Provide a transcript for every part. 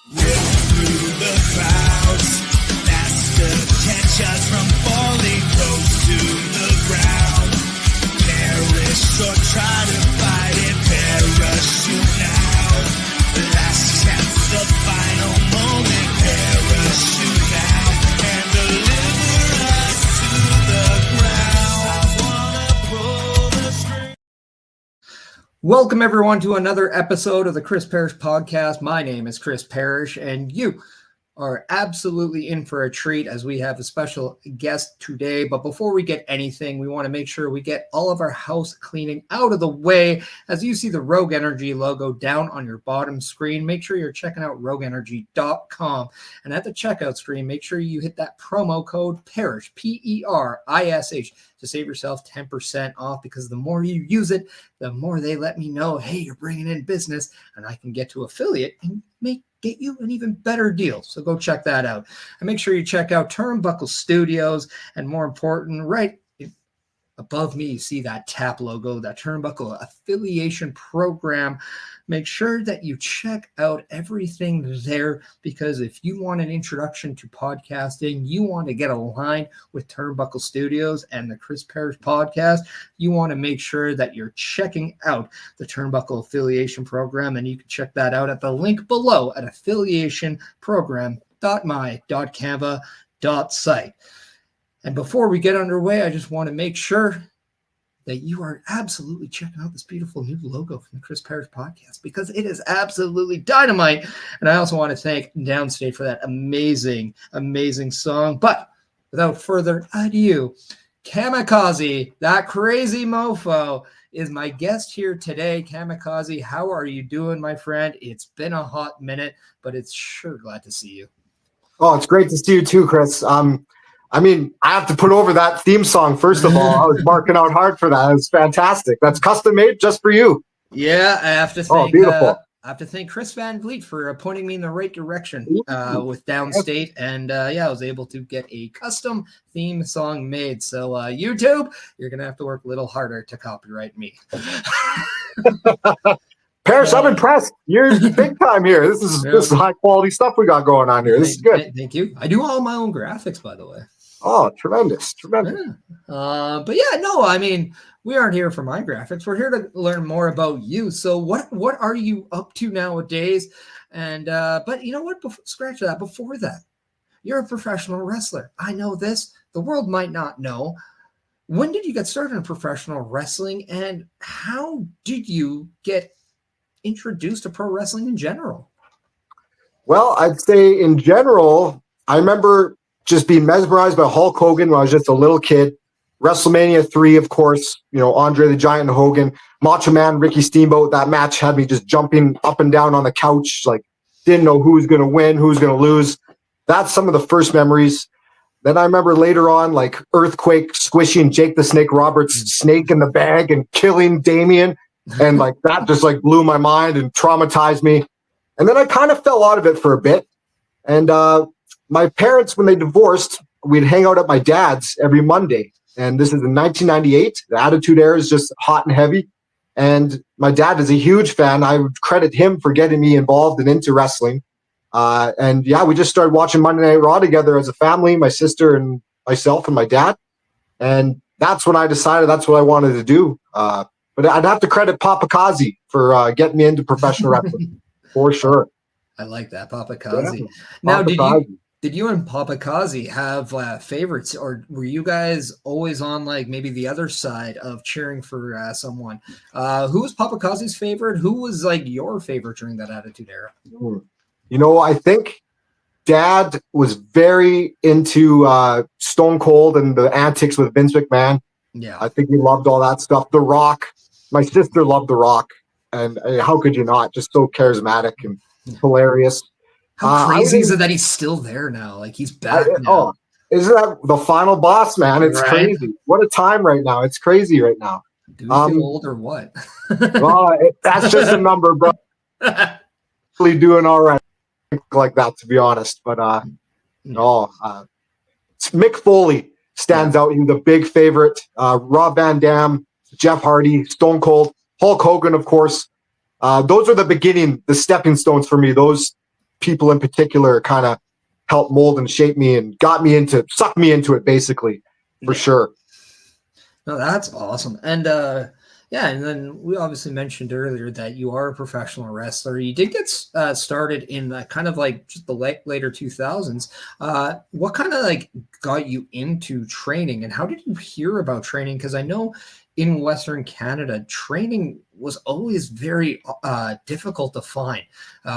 Rip through the clouds, that's to catch us from falling close to the ground. Perish or try to fight it, parachute now. Last chance, the final moment, parachute now. And deliver us to the ground. I wanna pull the string. Welcome, everyone, to another episode of the Chris Perish podcast. My name is Chris Perish, and you are absolutely in for a treat as we have a special guest today. But before we get anything, we want to make sure we get all of our house cleaning out of the way. As you see the Rogue Energy logo down on your bottom screen, make sure you're checking out rogueenergy.com. And at the checkout screen, make sure you hit that promo code PERISH, P-E-R-I-S-H, to save yourself 10% off, because the more you use it, the more they let me know, hey, you're bringing in business, and I can get to affiliate and get you an even better deal. So go check that out. And make sure you check out Turnbuckle Studios. And more important, right above me, you see that TAP logo, that Turnbuckle Affiliation Program. Make sure that you check out everything there, because if you want an introduction to podcasting, you want to get aligned with Turnbuckle Studios and the Chris Perish podcast, you want to make sure that you're checking out the Turnbuckle Affiliation Program. And you can check that out at the link below at affiliationprogram.my.canva.site. And before we get underway, I just want to make sure that you are absolutely checking out this beautiful new logo from the Chris Perish podcast, because it is absolutely dynamite. And I also want to thank Downstate for that amazing, amazing song. But without further ado, Kamikaze, that crazy mofo, is my guest here today. Kamikaze, how are you doing, my friend? It's been a hot minute, but it's sure glad to see you. Oh, it's great to see you too, Chris. I have to put over that theme song, first of all. I was marking out hard for that. It's fantastic. That's custom made just for you. Yeah, I have to thank beautiful. I have to thank Chris Van Vliet for pointing me in the right direction with Downstate. And I was able to get a custom theme song made. So YouTube, you're going to have to work a little harder to copyright me. Perish, I'm impressed. You're big time here. This is high quality stuff we got going on here. This is good. Thank you. I do all my own graphics, by the way. Oh, tremendous. Yeah. We aren't here for my graphics. We're here to learn more about you. So what are you up to nowadays? And but you know what? Scratch that. Before that, you're a professional wrestler. I know this. The world might not know. When did you get started in professional wrestling, and how did you get introduced to pro wrestling in general? Well, I'd say in general, I remember just being mesmerized by Hulk Hogan when I was just a little kid. WrestleMania 3, of course, Andre the Giant and Hogan, Macho Man, Ricky Steamboat. That match had me just jumping up and down on the couch, like didn't know who was going to win, who was going to lose. That's some of the first memories. Then I remember later on, like Earthquake squishing Jake the Snake Roberts' snake in the bag and killing Damien. And like that just like blew my mind and traumatized me. And then I kind of fell out of it for a bit. And my parents, when they divorced, we'd hang out at my dad's every Monday. And this is in 1998. The Attitude Era is just hot and heavy. And my dad is a huge fan. I would credit him for getting me involved and into wrestling. We just started watching Monday Night Raw together as a family, my sister and myself and my dad. And that's when I decided that's what I wanted to do. But I'd have to credit Papa Kaze for getting me into professional wrestling, for sure. I like that, Papa Kaze. Yeah, now, Papa did you and Papa Kaze have favorites, or were you guys always on like maybe the other side of cheering for someone? Who was Papa Kaze's favorite? Who was like your favorite during that Attitude Era? I think Dad was very into Stone Cold and the antics with Vince McMahon. Yeah, I think he loved all that stuff. The Rock. My sister loved The Rock. And how could you not? Just so charismatic and hilarious. How crazy is it that he's still there now? Like he's back now. Isn't that the final boss, man? It's crazy. What a time right now. It's crazy right now. Do you feel old or what? That's just a number, bro. Really doing all right like that, to be honest. But Mick Foley stands out. He was a big favorite. Rob Van Dam, Jeff Hardy, Stone Cold, Hulk Hogan, of course. Those are the stepping stones for me. Those people in particular kind of helped mold and shape me and sucked me into it, basically, for sure. No, that's awesome. And yeah, and then we obviously mentioned earlier that you are a professional wrestler. You did get started in kind of like just the later 2000s. What kind of like got you into training, and how did you hear about training? Because I know in Western Canada, training was always very difficult to find.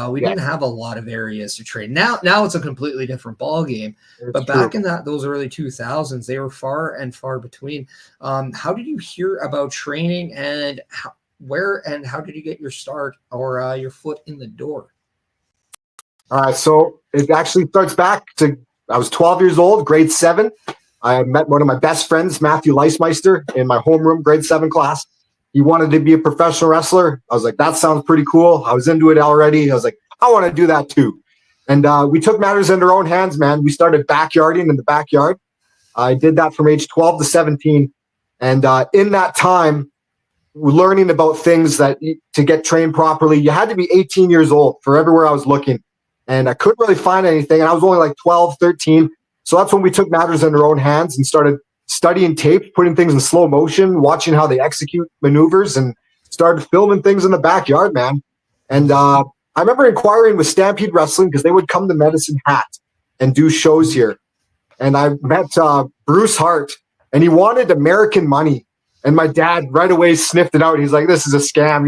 We didn't have a lot of areas to train. Now it's a completely different ballgame. But back in those early 2000s, they were far and far between. How did you hear about training, and how did you get your start or your foot in the door? All right, so it actually starts back to I was 12 years old, grade 7. I met one of my best friends, Matthew Leismeister, in my homeroom, grade 7 class. He wanted to be a professional wrestler. I was like, that sounds pretty cool. I was into it already. I was like, I want to do that too. And we took matters into our own hands, man. We started backyarding in the backyard. I did that from age 12 to 17. And in that time, learning about things that to get trained properly, you had to be 18 years old for everywhere I was looking. And I couldn't really find anything. And I was only like 12, 13. So that's when we took matters in our own hands and started studying tapes, putting things in slow motion, watching how they execute maneuvers, and started filming things in the backyard, man. And I remember inquiring with Stampede Wrestling because they would come to Medicine Hat and do shows here. And I met Bruce Hart, and he wanted American money. And my dad right away sniffed it out. He's like, this is a scam.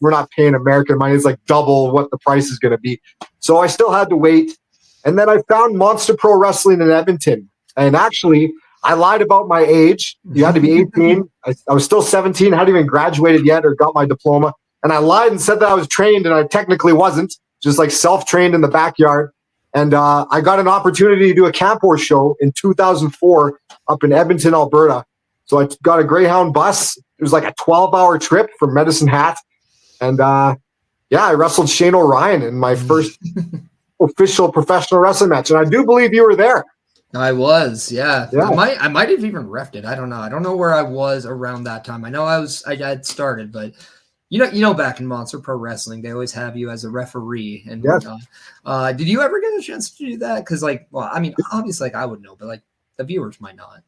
We're not paying American money. It's like double what the price is going to be. So I still had to wait. And then I found Monster Pro Wrestling in Edmonton. And actually, I lied about my age. You had to be 18. I was still 17. I hadn't even graduated yet or got my diploma. And I lied and said that I was trained, and I technically wasn't. Just like self-trained in the backyard. And I got an opportunity to do a Camp War show in 2004 up in Edmonton, Alberta. So I got a Greyhound bus. It was like a 12-hour trip from Medicine Hat. And I wrestled Shane O'Ryan in my first official professional wrestling match. And I do believe you were there. I was, yeah. I might have even reffed it. I don't know. I don't know where I was around that time. I know I had started, but you know, back in Monster Pro Wrestling, they always have you as a referee and whatnot. Did you ever get a chance to do that? Because, obviously, I would know, but the viewers might not.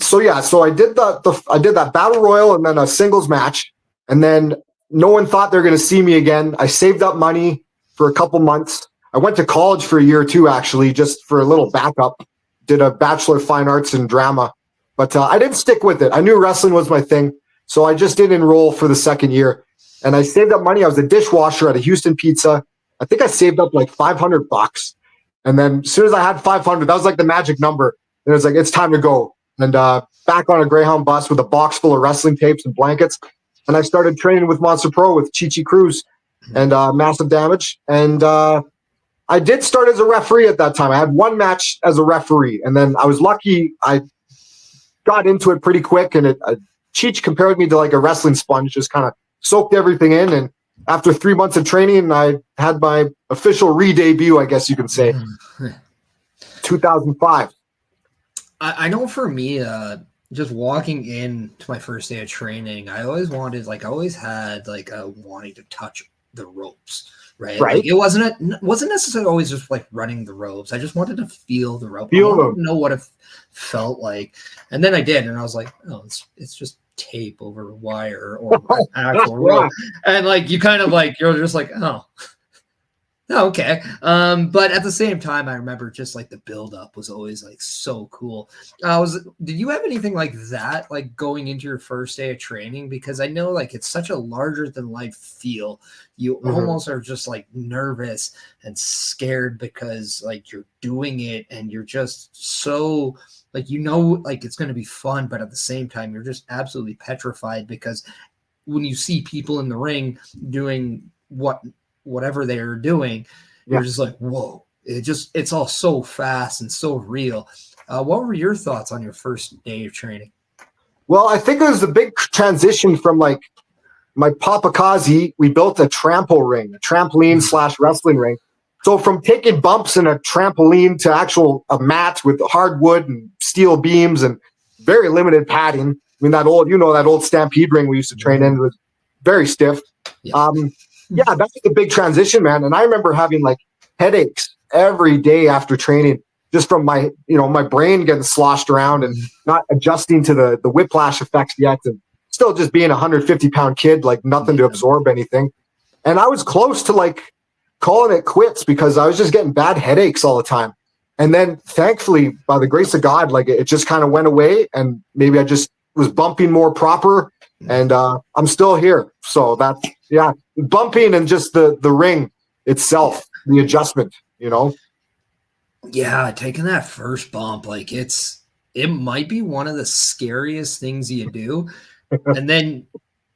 So I did that battle royal and then a singles match, and then no one thought they were going to see me again. I saved up money for a couple months. I went to college for a year or two, actually, just for a little backup. Did a Bachelor of Fine Arts in drama, but I didn't stick with it. I knew wrestling was my thing, so I just didn't enroll for the second year. And I saved up money. I was a dishwasher at a Houston Pizza. I think I saved up like $500. And then as soon as I had 500, that was like the magic number. And it was like, it's time to go. And back on a Greyhound bus with a box full of wrestling tapes and blankets. And I started training with Monster Pro with Chi Cruz and Massive Damage. And I did start as a referee at that time. I had one match as a referee. And then I was lucky. I got into it pretty quick. And Cheech compared me to like a wrestling sponge, just kind of soaked everything in. And after 3 months of training, I had my official re-debut, I guess you can say, 2005. I know for me, just walking in to my first day of training, I always had wanting to touch the ropes, right? Like it wasn't necessarily always just like running the ropes. I just wanted to feel the rope. I wanted to know what it felt like. And then I did, and I was like, oh, it's just tape over wire or an actual rope. And like you kind of like you're just like, oh. Okay. But at the same time, I remember just like the build up was always like so cool. Did you have anything like that, like going into your first day of training? Because I know like it's such a larger than life feel. You almost are just like nervous and scared because like you're doing it and you're just so like, like it's going to be fun, but at the same time, you're just absolutely petrified because when you see people in the ring doing whatever they're doing, you're just like, whoa, it's all so fast and so real. What were your thoughts on your first day of training? Well, I think it was a big transition from like my Papa Kaze. We built a trampoline / wrestling ring. So from taking bumps in a trampoline to a mat with hardwood and steel beams and very limited padding. I mean, that old Stampede ring we used to train in was very stiff. Yeah, that's a big transition, man. And I remember having like headaches every day after training, just from my, my brain getting sloshed around and not adjusting to the whiplash effects yet, and still just being a 150-pound kid, like nothing to absorb anything. And I was close to like calling it quits because I was just getting bad headaches all the time. And then thankfully, by the grace of God, like it just kind of went away, and maybe I just was bumping more proper, and I'm still here. So that's, bumping and just the ring itself, the adjustment, Yeah, taking that first bump, like it might be one of the scariest things you do. And then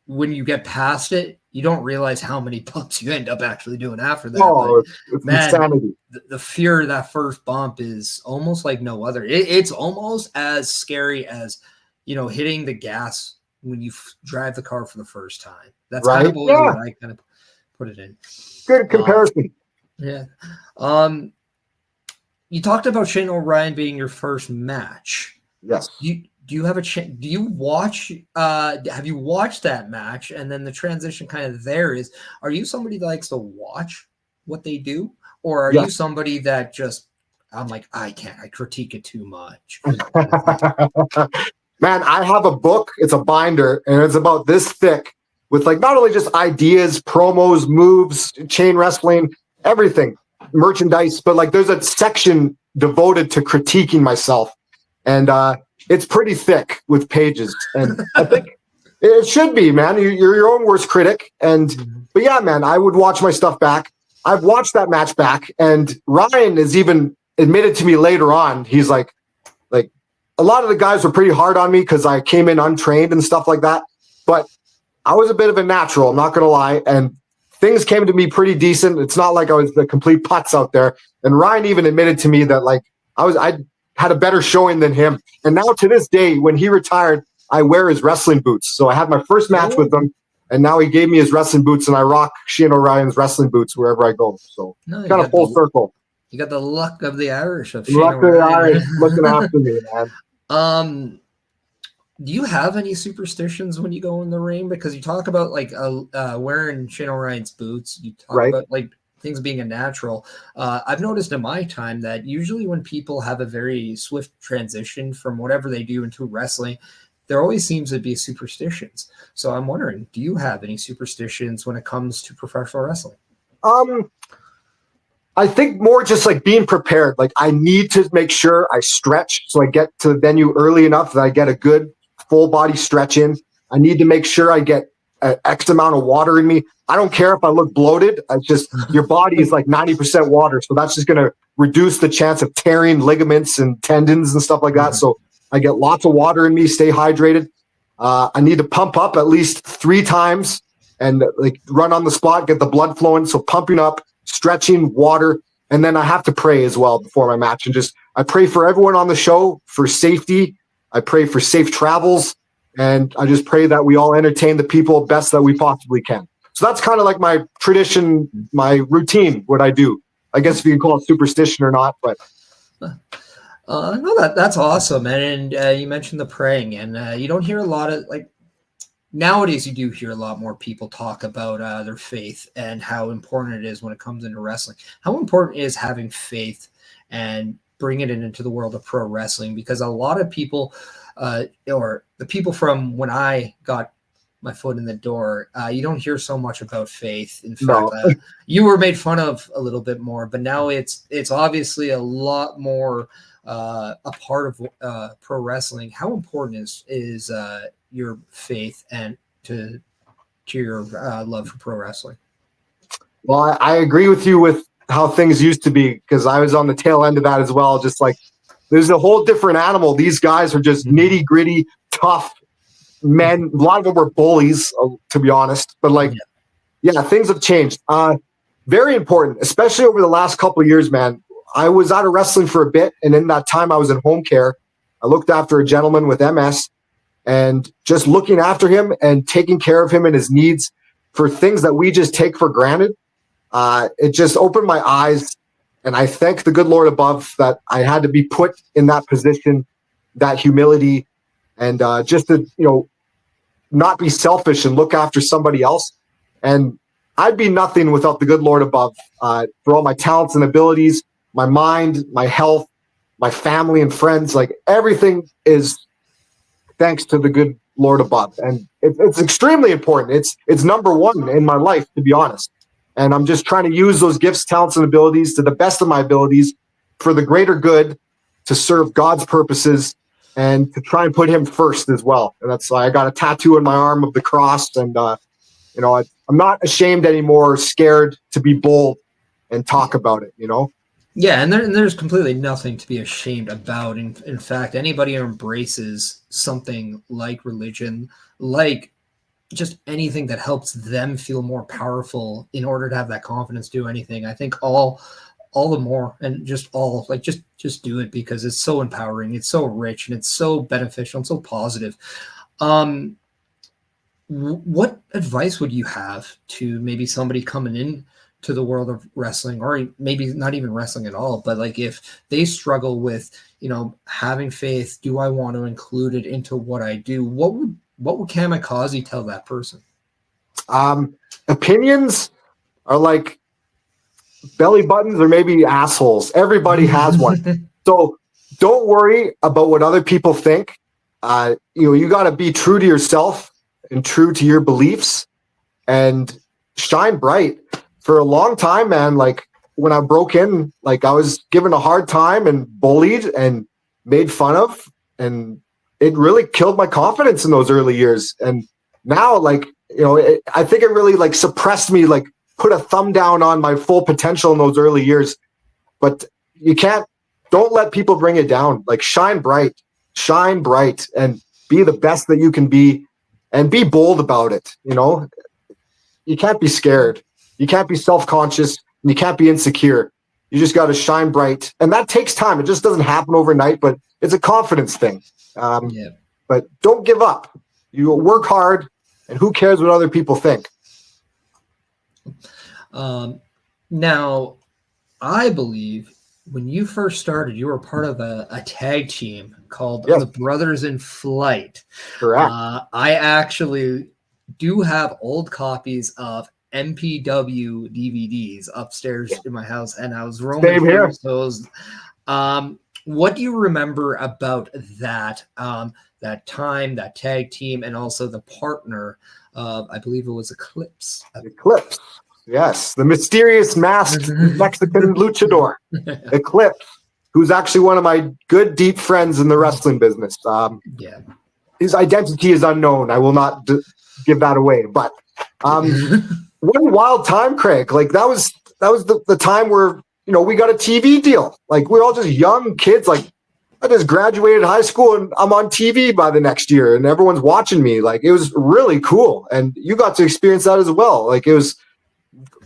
when you get past it, you don't realize how many bumps you end up actually doing after that. Oh, it's insanity. The fear of that first bump is almost like no other. It's almost as scary as, hitting the gas when you drive the car for the first time. That's right? kind of what I kind of put it in. Good comparison. Yeah. You talked about Shane O'Brien being your first match. Yes. Do you have a chance? Do you watch? Have you watched that match? And then the transition kind of there is: are you somebody that likes to watch what they do, or are you somebody that just I'm like I critique it too much? Man, I have a book. It's a binder, and it's about this thick with like not only just ideas, promos, moves, chain wrestling, everything, merchandise, but like there's a section devoted to critiquing myself, and it's pretty thick with pages, and I think it should be, man. You're your own worst critic, but yeah, man, I would watch my stuff back. I've watched that match back, and Ryan has even admitted to me later on. He's like a lot of the guys were pretty hard on me because I came in untrained and stuff like that, but I was a bit of a natural. I'm not gonna lie, and things came to me pretty decent. It's not like I was the complete putz out there. And Ryan even admitted to me that like I had a better showing than him. And now to this day, when he retired, I wear his wrestling boots. So I had my first match with him, and now he gave me his wrestling boots, and I rock Shane O'Brien's wrestling boots wherever I go. So kind of full circle. You got the luck of the Irish of Shane O'Brien. The Irish looking after me, man. Do you have any superstitions when you go in the ring? Because you talk about like wearing Shane O'Brien's boots. You talk about like things being a natural. I've noticed in my time that usually when people have a very swift transition from whatever they do into wrestling, there always seems to be superstitions. So I'm wondering, do you have any superstitions when it comes to professional wrestling? I think more just like being prepared. Like I need to make sure I stretch so I get to the venue early enough that I get a good full body stretch in. I need to make sure I get an X amount of water in me. I don't care if I look bloated. It's just your body is like 90% water. So that's just going to reduce the chance of tearing ligaments and tendons and stuff like that. So I get lots of water in me, stay hydrated. I need to pump up at least 3 times and like run on the spot, get the blood flowing. So pumping up, stretching, water. And then I have to pray as well before my match. And I pray for everyone on the show for safety. I pray for safe travels. And I just pray that we all entertain the people best that we possibly can. So that's kind of like my tradition, my routine, what I do. I guess if you can call it superstition or not, but. No, that's awesome. And you mentioned the praying, and you don't hear a lot of like nowadays. You do hear a lot more people talk about their faith and how important it is when it comes into wrestling. How important is having faith and bringing it into the world of pro wrestling? Because a lot of people, or the people from when I got my foot in the door, you don't hear so much about faith. In fact, you were made fun of a little bit more, but now it's obviously a lot more a part of pro wrestling. How important is your faith and to your love for pro wrestling? Well, I agree with you with how things used to be, because I was on the tail end of that as well. Just like there's a whole different animal. These guys are just nitty gritty, tough men. A lot of them were bullies, to be honest. But like, yeah, things have changed. Very important, especially over the last couple of years, man. I was out of wrestling for a bit, and in that time I was in home care. I looked after a gentleman with MS, and just looking after him and taking care of him and his needs for things that we just take for granted. It just opened my eyes, and I thank the good Lord above that I had to be put in that position, that humility, and just to, not be selfish and look after somebody else. And I'd be nothing without the good Lord above. For all my talents and abilities, my mind, my health, my family and friends, like everything is thanks to the good Lord above. And it's extremely important. It's number one in my life, to be honest. And I'm just trying to use those gifts, talents, and abilities to the best of my abilities for the greater good, to serve God's purposes, and to try and put him first as well. And that's why I got a tattoo on my arm of the cross. And, I'm not ashamed anymore, or scared to be bold and talk about it, Yeah, and there's completely nothing to be ashamed about. In fact, anybody who embraces something like religion, like just anything that helps them feel more powerful in order to have that confidence to do anything, I think all the more, and just do it, because it's so empowering, it's so rich, and it's so beneficial and so positive. What advice would you have to maybe somebody coming in to the world of wrestling, or maybe not even wrestling at all, but like if they struggle with, having faith, do I want to include it into what I do? What would Kamikaze tell that person? Opinions are like belly buttons, or maybe assholes. Everybody has one. So don't worry about what other people think. You got to be true to yourself and true to your beliefs, and shine bright. For a long time, man, like when I broke in, like I was given a hard time and bullied and made fun of, and it really killed my confidence in those early years. And now, like, I think it really like suppressed me, like put a thumb down on my full potential in those early years. But don't let people bring it down. Like shine bright, and be the best that you can be, and be bold about it. You can't be scared. You can't be self-conscious, and you can't be insecure. You just got to shine bright. And that takes time. It just doesn't happen overnight, but it's a confidence thing. But don't give up. You work hard, and who cares what other people think? Now, I believe when you first started, you were part of a tag team called the Brothers in Flight. Correct. I actually do have old copies of MPW DVDs upstairs in my house, and I was roaming through those. What do you remember about that that time, that tag team, and also the partner of, I believe it was Eclipse? Eclipse, yes, the mysterious masked Mexican luchador, Eclipse, who's actually one of my good deep friends in the wrestling business. His identity is unknown. I will not give that away, but. One wild time, Craig. Like that was the time where, we got a TV deal. Like we're all just young kids. Like I just graduated high school and I'm on TV by the next year and everyone's watching me. Like it was really cool. And you got to experience that as well. Like it was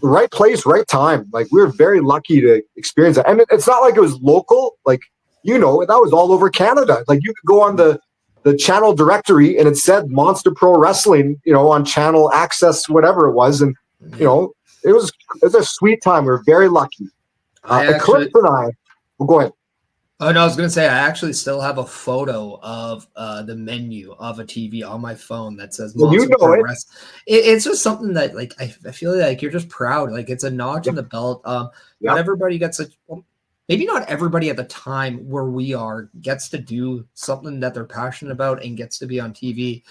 right place, right time. Like we were very lucky to experience that. And it's not like it was local. Like, that was all over Canada. Like you could go on the channel directory and it said Monster Pro Wrestling, on channel access, whatever it was. And, it was a sweet time. We were very lucky. Eclipse and I, well, go ahead. Oh, no, I was going to say, I actually still have a photo of the menu of a TV on my phone that says Monster Pro Wrestling. It's just something that, like, I feel like you're just proud. Like, it's a notch in the belt. Not everybody gets maybe not everybody at the time where we are gets to do something that they're passionate about and gets to be on TV.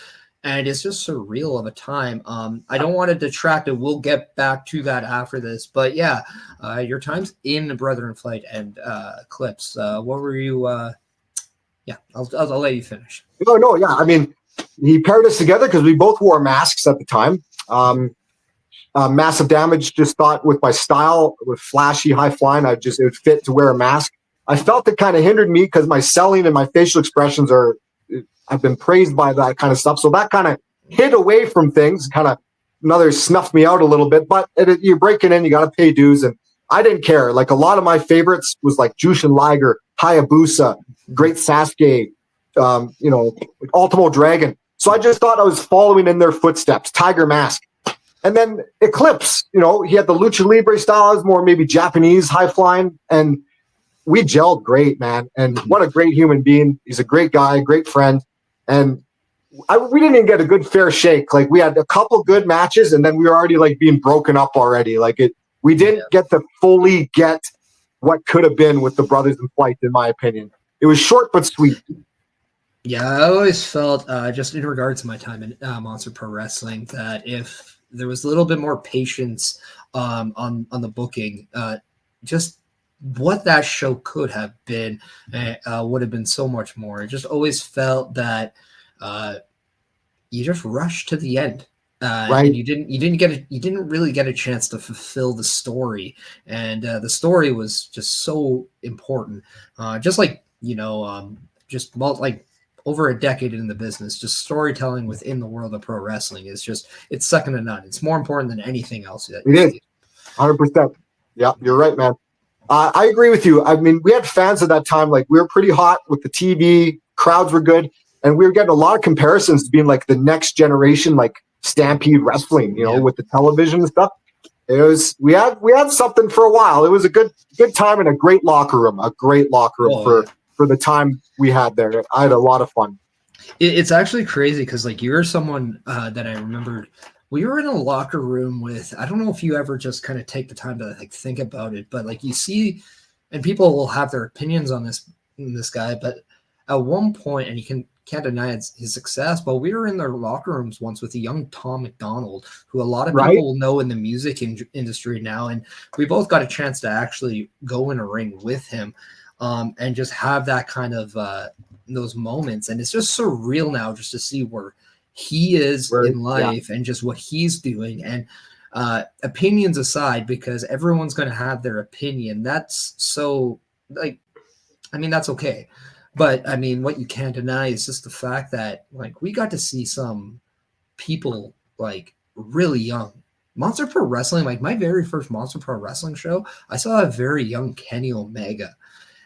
And it's just surreal of a time. I don't want to detract it. We'll get back to that after this. But yeah, your times in the Brother in Flight and Eclipse. What were you? I'll let you finish. No, yeah. I mean, he paired us together because we both wore masks at the time. Massive Damage just thought with my style, with flashy, high flying, it would fit to wear a mask. I felt it kind of hindered me because my selling and my facial expressions I've been praised by that kind of stuff. So that kind of hid away from things, kind of snuffed me out a little bit, but you're breaking in, you got to pay dues. And I didn't care. Like a lot of my favorites was like Jushin Liger, Hayabusa, Great Sasuke, Ultimo Dragon. So I just thought I was following in their footsteps, Tiger Mask. And then Eclipse, he had the Lucha Libre style. I was more maybe Japanese, high flying. And we gelled great, man. And what a great human being. He's a great guy, great friend. And, we didn't even get a good fair shake. Like we had a couple good matches, and then we were already like being broken up already. Like we didn't get to fully get what could have been with the Brothers in Flight, in my opinion. It was short but sweet. Yeah, I always felt, just in regards to my time in Monster Pro Wrestling, that if there was a little bit more patience on the booking, just what that show could have been would have been so much more. I just always felt that you just rushed to the end. Right. And you didn't really get a chance to fulfill the story, and the story was just so important. Just like like over a decade in the business, just storytelling within the world of pro wrestling is it's second to none. It's more important than anything else. It is 100%. Yeah, you're right, man. I agree with you. I mean, we had fans at that time. Like we were pretty hot with the TV. Crowds were good, and we were getting a lot of comparisons to being like the next generation, like Stampede Wrestling, with the television and stuff. It was we had something for a while. It was a good time and a great locker room for the time we had there. I had a lot of fun. It's actually crazy because like you're someone that I remembered. We were in a locker room with, I don't know if you ever just kind of take the time to like think about it, but like you see, and people will have their opinions on this guy, but at one point, and you can't deny his success, but we were in their locker rooms once with a young Tom McDonald, who a lot of people will know in the music industry now. And we both got a chance to actually go in a ring with him and just have that kind of those moments. And it's just surreal now just to see where he is in life and just what he's doing. And opinions aside, because everyone's going to have their opinion. That's so like, I mean, that's okay. But I mean, what you can't deny is just the fact that like we got to see some people like really young. Monster Pro Wrestling, like my very first Monster Pro Wrestling show, I saw a very young Kenny Omega.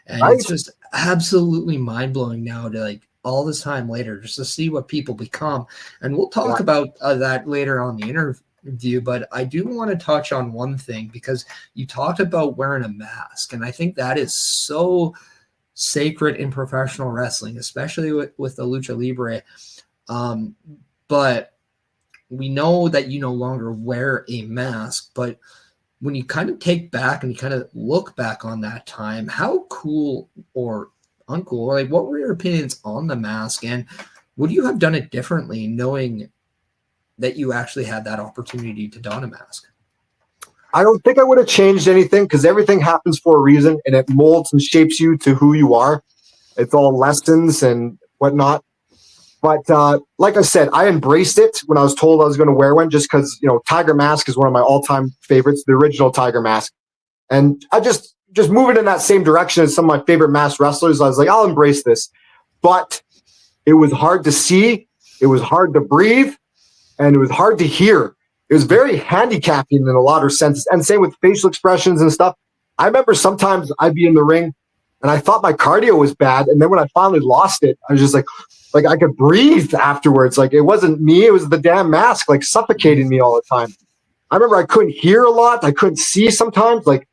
And it's just absolutely mind-blowing now to like all this time later just to see what people become. And we'll talk about that later on the interview, but I do want to touch on one thing because you talked about wearing a mask. And I think that is so sacred in professional wrestling, especially with the lucha libre. But we know that you no longer wear a mask, but when you kind of take back and you kind of look back on that time, how cool or uncool, or like what were your opinions on the mask, and would you have done it differently knowing that you actually had that opportunity to don a mask? I don't think I would have changed anything because everything happens for a reason and it molds and shapes you to who you are. It's all lessons and whatnot. But like I said, I embraced it when I was told I was going to wear one just because, Tiger Mask is one of my all-time favorites, the original Tiger Mask. And I just moving in that same direction as some of my favorite masked wrestlers, I was like, I'll embrace this. But it was hard to see, it was hard to breathe, and it was hard to hear. It was very handicapping in a lot of senses. And same with facial expressions and stuff. I remember sometimes I'd be in the ring and I thought my cardio was bad. And then when I finally lost it, I was just like I could breathe afterwards. Like it wasn't me, it was the damn mask, like suffocating me all the time. I remember I couldn't hear a lot. I couldn't see sometimes. Like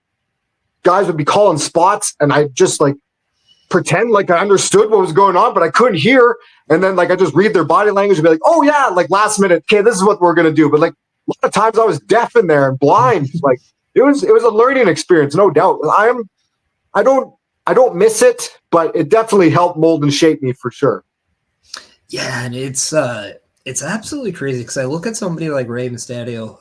guys would be calling spots and I just like pretend like I understood what was going on, but I couldn't hear. And then like I just read their body language and be like, oh yeah, like last minute, okay, this is what we're gonna do. But like a lot of times I was deaf in there and blind. Like it was a learning experience, no doubt. I don't miss it, but it definitely helped mold and shape me for sure. Yeah, and it's absolutely crazy because I look at somebody like Rey Mysterio,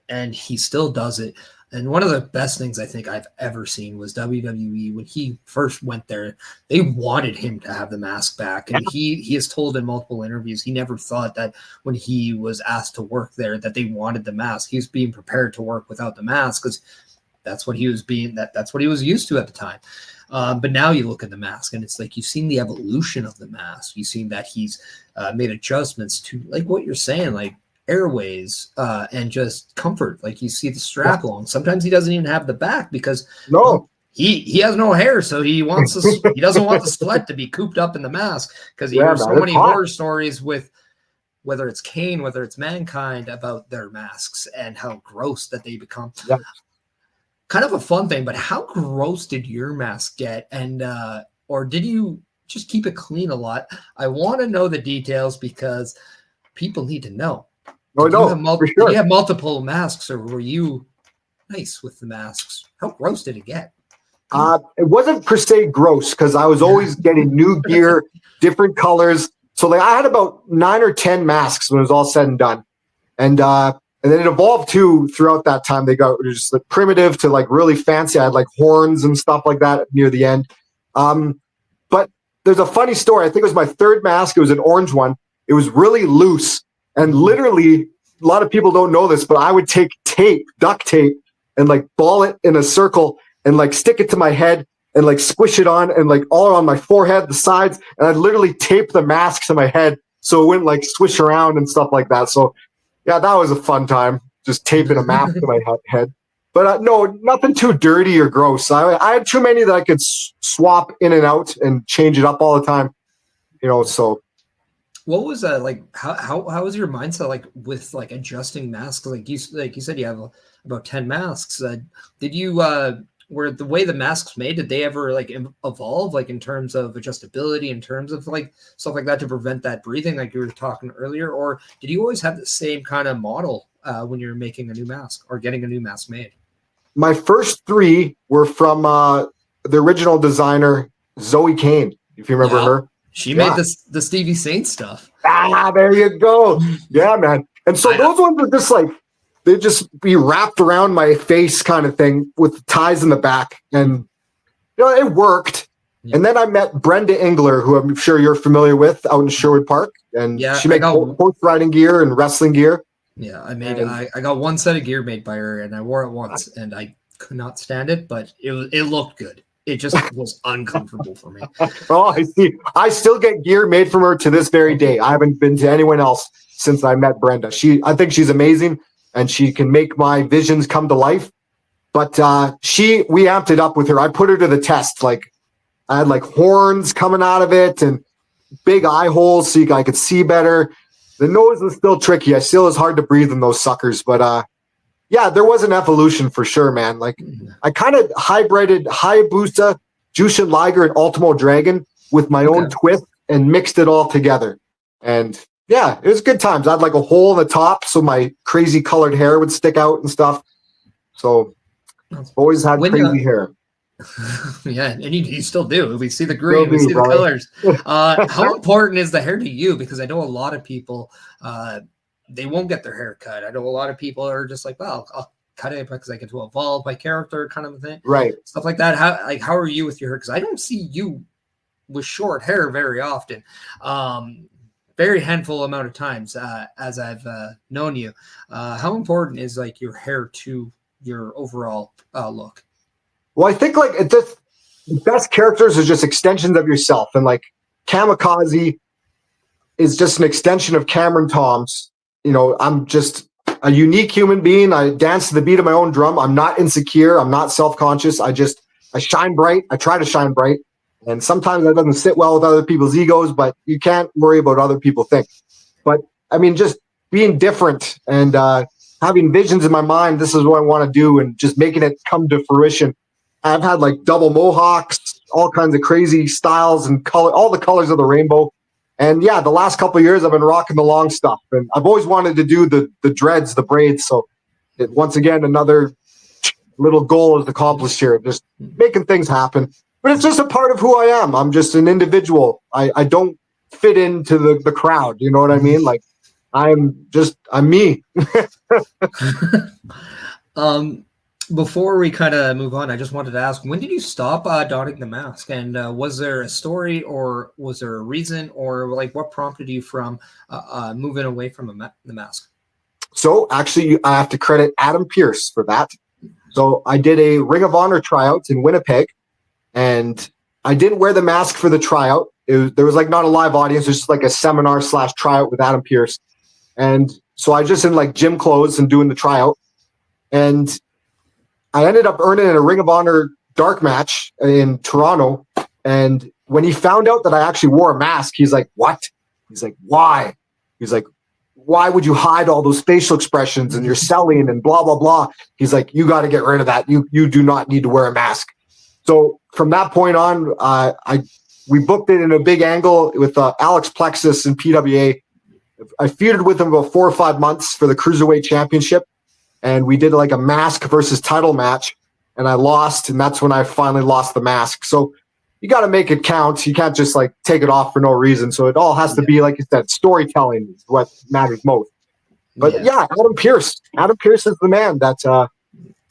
and he still does it. And one of the best things I think I've ever seen was WWE when he first went there. They wanted him to have the mask back, and he has told in multiple interviews he never thought that when he was asked to work there that they wanted the mask. He was being prepared to work without the mask because that's what he was that's what he was used to at the time. But now you look at the mask and it's like you've seen the evolution of the mask. You've seen that he's made adjustments to like what you're saying, like airways and just comfort. Like you see the strap long. Sometimes he doesn't even have the back because he has no hair, so he doesn't want the sweat to be cooped up in the mask because he hears so many horror stories with whether it's Kane, whether it's Mankind about their masks and how gross that they become. Yep. Kind of a fun thing, but how gross did your mask get? And or did you just keep it clean a lot. I want to know the details because people need to know. For sure. Did you have multiple masks, or were you nice with the masks? How gross did it get? It wasn't per se gross because I was always getting new gear, different colors. So like I had about 9 or 10 masks when it was all said and done. And then it evolved too throughout that time. They got just like primitive to like really fancy. I had like horns and stuff like that near the end. But there's a funny story. I think it was my third mask. It was an orange one. It was really loose. And literally, a lot of people don't know this, but I would take duct tape, and like ball it in a circle and like stick it to my head and like squish it on and like all on my forehead, the sides. And I'd literally tape the mask to my head so it wouldn't like swish around and stuff like that. So yeah, that was a fun time, just taping a mask to my head. But no, nothing too dirty or gross. I had too many that I could swap in and out and change it up all the time, so. What was like? How was your mindset like with like adjusting masks? Like you said, you have about 10 masks. Did you were the way the masks made? Did they ever like evolve like in terms of adjustability, in terms of like stuff like that to prevent that breathing, like you were talking earlier, or did you always have the same kind of model when you're making a new mask or getting a new mask made? My first 3 were from the original designer Zoe Kane. If you remember her. She made the Stevie Saint stuff. There you go. Yeah, man. And so those ones were just like, they'd just be wrapped around my face kind of thing with ties in the back. And, it worked. Yeah. And then I met Brenda Engler, who I'm sure you're familiar with, out in Sherwood Park. And she made horse riding gear and wrestling gear. Yeah, I got one set of gear made by her, and I wore it once, and I could not stand it, but it looked good. It just was uncomfortable for me. Oh, I see. I still get gear made from her to this very day. I haven't been to anyone else since I met Brenda. I think she's amazing, and she can make my visions come to life. But we amped it up with her. I put her to the test. Like I had like horns coming out of it and big eye holes so I could see better. The nose was still tricky. I still was hard to breathe in those suckers, but yeah, there was an evolution for sure, man. Like I kind of hybrided Hayabusa, Jushin Liger, and Ultimo Dragon with my own twist and mixed it all together. And yeah, it was good times. I had like a hole in the top so my crazy colored hair would stick out and stuff. So always had crazy hair. Yeah, and you still do. We see the green, we see the colors. How important is the hair to you? Because I know a lot of people, they won't get their hair cut. I know a lot of people are just like, well, I'll cut it because I get to evolve my character, kind of a thing. Right. Stuff like that. How are you with your hair? Because I don't see you with short hair very often. Very handful amount of times as I've known you. How important is like your hair to your overall look? Well, I think like the best characters are just extensions of yourself, and like Kamikaze is just an extension of Cameron Toms. I'm just a unique human being. I dance to the beat of my own drum. I'm not insecure. I'm not self-conscious. I shine bright. I try to shine bright. And sometimes that doesn't sit well with other people's egos, but you can't worry about what other people think. But I mean, just being different and having visions in my mind, this is what I want to do, and just making it come to fruition. I've had like double mohawks, all kinds of crazy styles and color, all the colors of the rainbow. And yeah, the last couple of years I've been rocking the long stuff, and I've always wanted to do the dreads, the braids. So once again, another little goal is accomplished here, just making things happen. But it's just a part of who I am. I'm just an individual. I don't fit into the crowd. You know what I mean? Like I'm me. Before we kind of move on, I just wanted to ask, when did you stop donning the mask? And was there a story, or was there a reason, or like what prompted you from moving away from the mask? So actually, I have to credit Adam Pearce for that. So I did a Ring of Honor tryout in Winnipeg, and I didn't wear the mask for the tryout. There was like not a live audience. It was just like a seminar / tryout with Adam Pearce. And so I just in like gym clothes and doing the tryout. And I ended up earning a Ring of Honor dark match in Toronto. And when he found out that I actually wore a mask, he's like, what? He's like, why? He's like, why would you hide all those facial expressions and you're selling and blah, blah, blah. He's like, you got to get rid of that. You do not need to wear a mask. So from that point on, I we booked it in a big angle with Alex Plexus and PWA. I feuded with him about 4 or 5 months for the Cruiserweight Championship. And we did like a mask versus title match. And I lost. And that's when I finally lost the mask. So you got to make it count. You can't just like take it off for no reason. So it all has to be, like you said, storytelling is what matters most. But yeah, Adam Pearce. Adam Pearce is the man that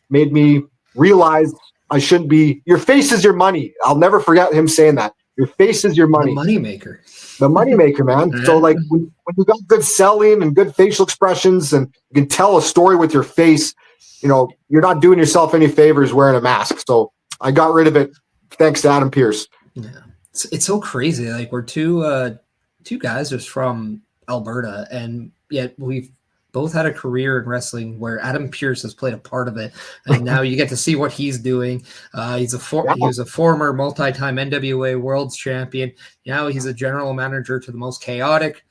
made me realize I shouldn't be. Your face is your money. I'll never forget him saying that. Your face is your money. The moneymaker. The moneymaker, man. So like when you got good selling and good facial expressions and you can tell a story with your face, you know, you're not doing yourself any favors wearing a mask. So I got rid of it thanks to Adam Pearce. Yeah. It's so crazy. Like we're two guys just from Alberta, and yet we've both had a career in wrestling where Adam Pearce has played a part of it, and now you get to see what he's doing. He was a former multi-time NWA World's Champion. Now he's a general manager to the most chaotic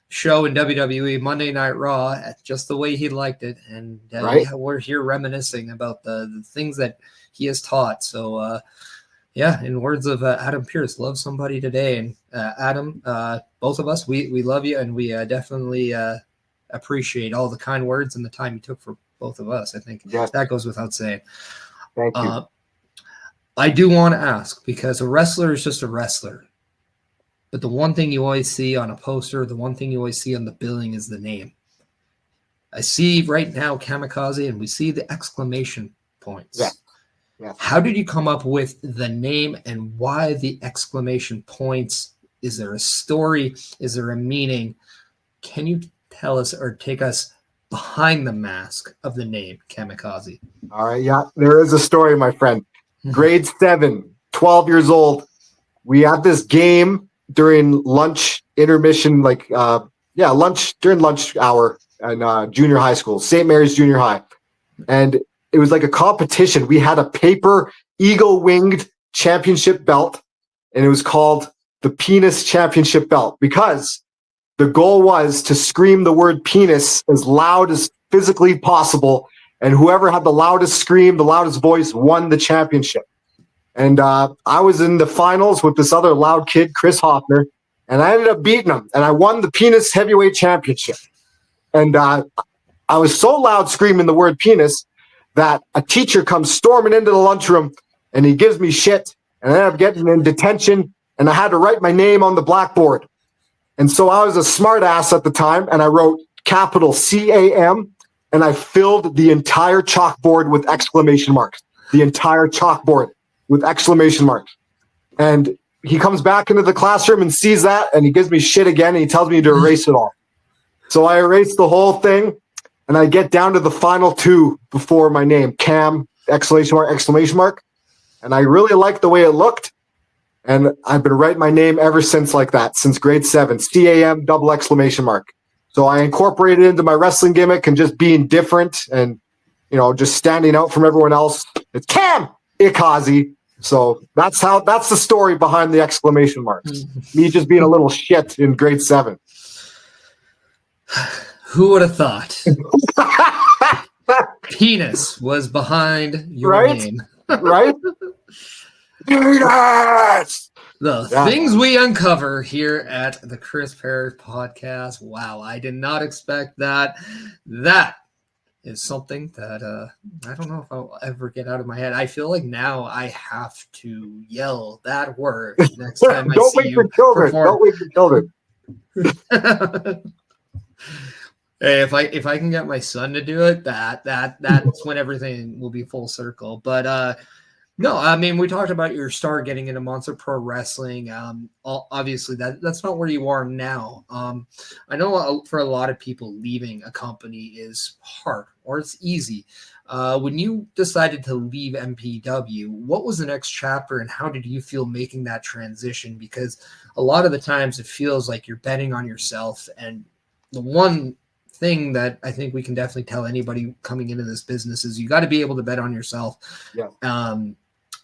show in WWE, Monday Night Raw, just the way he liked it. And yeah, we're here reminiscing about the things that he has taught. So yeah, in words of Adam Pearce, love somebody today. And Adam, both of us, we love you, and we definitely appreciate all the kind words and the time you took for both of us. I think that goes without saying. Thank you. I do want to ask, because a wrestler is just a wrestler, but the one thing you always see on a poster, the one thing you always see on the billing is the name. I see right now Kamikaze, and we see the exclamation points. Yeah. How did you come up with the name, and why the exclamation points? Is there a story? Is there a meaning? Can you tell us or take us behind the mask of the name Kamikaze? All right. Yeah, there is a story, my friend. Grade 7, 12 years old. We had this game during lunch intermission, during lunch hour in junior high school, St. Mary's Junior High. And it was like a competition. We had a paper eagle-winged championship belt, and it was called the Penis Championship Belt, because the goal was to scream the word penis as loud as physically possible, and whoever had the loudest scream, the loudest voice, won the championship. And I was in the finals with this other loud kid, Chris Hoffner, and I ended up beating him, and I won the Penis Heavyweight Championship. And I was so loud screaming the word penis that a teacher comes storming into the lunchroom, and he gives me shit, and I ended up getting in detention, and I had to write my name on the blackboard. And so I was a smart ass at the time, and I wrote capital CAM, and I filled the entire chalkboard with exclamation marks. The entire chalkboard with exclamation marks. And he comes back into the classroom and sees that, and he gives me shit again, and he tells me to erase it all. So I erased the whole thing, and I get down to the final 2 before my name, Cam, exclamation mark, exclamation mark. And I really liked the way it looked. And I've been writing my name ever since like that, since grade 7, CAM, double exclamation mark. So I incorporated it into my wrestling gimmick and just being different and, you know, just standing out from everyone else. It's Cam Ikaze. So that's the story behind the exclamation marks. Me just being a little shit in grade 7. Who would have thought? Penis was behind your name. Right? Penis! The things we uncover here at the Chris Perish podcast. Wow, I did not expect that. That is something that I don't know if I'll ever get out of my head. I feel like now I have to yell that word next time I see you perform. Don't wake your children. Hey, if I can get my son to do it, that's when everything will be full circle. But no, I mean, we talked about your start getting into Monster Pro Wrestling. Obviously, that's not where you are now. I know for a lot of people, leaving a company is hard or it's easy. When you decided to leave MPW, what was the next chapter, and how did you feel making that transition? Because a lot of the times it feels like you're betting on yourself. And the one thing that I think we can definitely tell anybody coming into this business is you got to be able to bet on yourself. Yeah.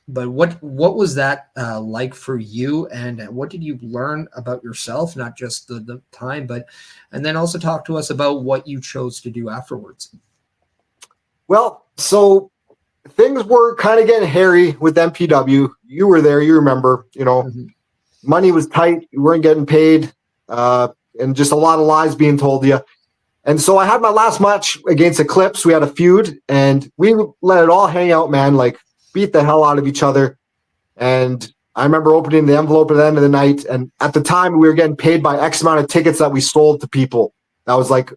But what was that like for you, and what did you learn about yourself, not just the time, and then also talk to us about what you chose to do afterwards? Well, so things were kind of getting hairy with MPW. You were there, you remember, you know. money was tight. You weren't getting paid, and just a lot of lies being told to you. And so I had my last match against Eclipse. We had a feud, and we let it all hang out, man, like beat the hell out of each other. And I remember opening the envelope at the end of the night, and at the time we were getting paid by X amount of tickets that we sold to people. That was like